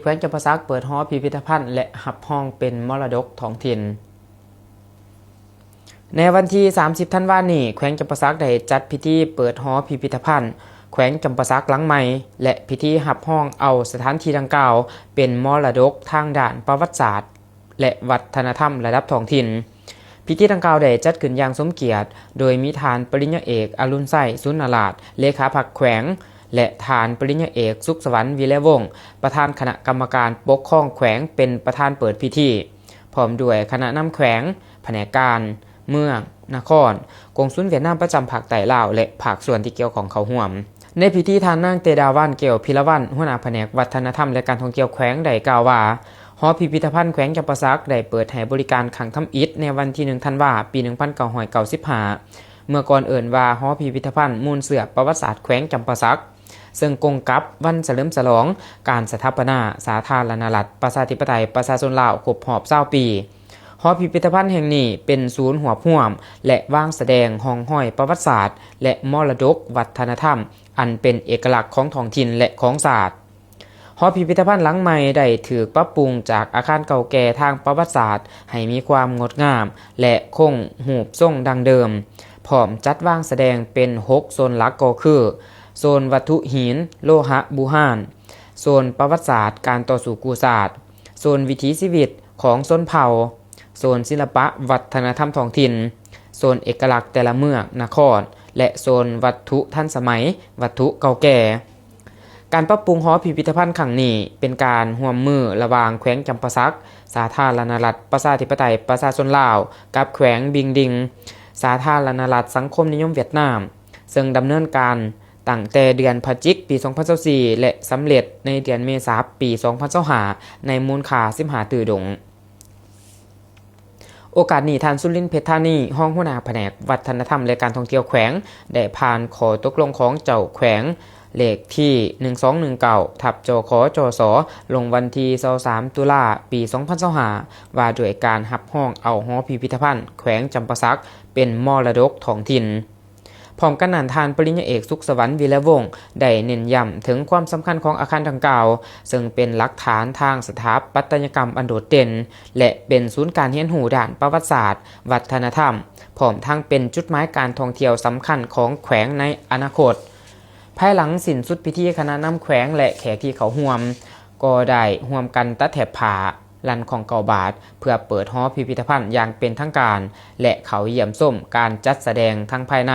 แขวงจำปาสักเปิดหอพิพิธภัณฑ์และหับห้องเป็นมรดกท้องถิ่นในวันที่30ธันวาคมนี้แขวงจำปาสักได้จัดพิธีเปิดหอพิพิธภัณฑ์แขวงจำปาสักหลังใหม่และพิธีหับห้องเอาสถานที่ดังกล่าวเป็นมรดกทางด้านประวัติศาสตร์และวัฒนธรรมระดับท้องถิ่นพิธีดังกล่าวได้จัดขึ้นอย่างสมเกียรติโดยมีฐานปริญญาเอกอรุณไส้สุนทรราชเลขาพรรคแขวงและฐานปริญญาเอกสุขสวรรค์วีระวงศ์ประธานคณะกรรมการปกครองแขวงเป็นประธานเปิดพิธีพร้อมด้วยคณะนำแขวงแผนกการเมืองนครกงสุลเวียดนามประจำภาคใต้ลาวและภาคส่วนที่เกี่ยวของเขาร่วมในพิธีทานนางเตดาวันเกี่ยวพิรวันหัวหน้าแผนกวัฒนธรรมและการท่องเที่ยวแขวงได้กล่าวว่าหอพิพิธภัณฑ์แขวงจำปาสักได้เปิดให้บริการขังทำอิฐในวันที่1ธันวาคมปี1995เมื่อก่อนเอิ่นว่าหอพิพิธภัณฑ์มูลเสือประวัติศาสตร์แขวงจำปาสักซึ่งกงกับวันเฉลิมฉลองการสถาปนาสาธารณรัฐประชาธิปไตยประชาชนลาวครบรอบ20ปีหอพิพิธภัณฑ์แห่งนี้เป็นศูนย์รวบรวมและวางแสดงห้องห้อยประวัติศาสตร์และมรดกวัฒนธรรมอันเป็นเอกลักษณ์ของท้องถิ่นและของศาสตร์หอพิพิธภัณฑ์หลังใหม่ได้ถูกปรับปรุงจากอาคารเก่าแก่ทางประวัติศาสตร์ให้มีความงดงามและคงรูปทรงดังเดิมพร้อมจัดวางแสดงเป็น6โซนหลักก็คือโซนวัตถุหินโลหะบูฮานโซนประวัติศาสตร์การต่อสู้กูศาสตร์โซนวิถีชีวิตของชนเผ่าโซนศิลปะวัฒนธรรมท้องถิ่นโซนเอกลักษณ์แต่ละเมืองนครและโซนวัตถุทันสมัยวัตถุเก่าแก่การปรับปรุงหอพิพิธภัณฑ์ครั้งนี้เป็นการร่วมมือระหว่างแขวงจำปาสักสาธารณรัฐประชาธิปไตยประชาชนลาวกับแขวงบิงดิงสาธารณรัฐสังคมนิยมเวียดนามซึ่งดำเนินการตั้งแต่เดือนพฤศจิกายนปี2024และสำเร็จในเดือนเมษายนปี2025ในมูลค่า15ตื้อดงโอกาสนี้ท่านสุรินทร์เพชรธานีห้องหัวหน้าแผนกวัฒนธรรมและการท่องเที่ยวแขวงได้ผ่านขอตกลงของเจ้าแขวงเลขที่1219ทับจคจสลงวันที่23ตุลาปี2025ว่าด้วยการรับห้องเอาหอพิพิธภัณฑ์แขวงจำปาสักเป็นมรดกท้องถิ่นพร้อมกันนั้นทานปริญญาเอกสุขสวรรค์วีระวงศ์ได้เน้นย้ำถึงความสำคัญของอาคารดังกล่าวซึ่งเป็นหลักฐานทางสถาปัตยกรรมอันโดดเด่นและเป็นศูนย์การเรียนรู้ด้านประวัติศาสตร์วัฒนธรรมพร้อมทั้งเป็นจุดหมายการท่องเที่ยวสำคัญของแขวงในอนาคตภายหลังสิ้นสุดพิธีคณะนำแขวงและแขกที่เขาร่วมก็ได้ร่วมกันตัดแถบผ้าลันของเก่าบาทเพื่อเปิดหอพิพิธภัณฑ์อย่างเป็นทางการและเขาเยี่ยมชมการจัดแสดงทั้งภายใน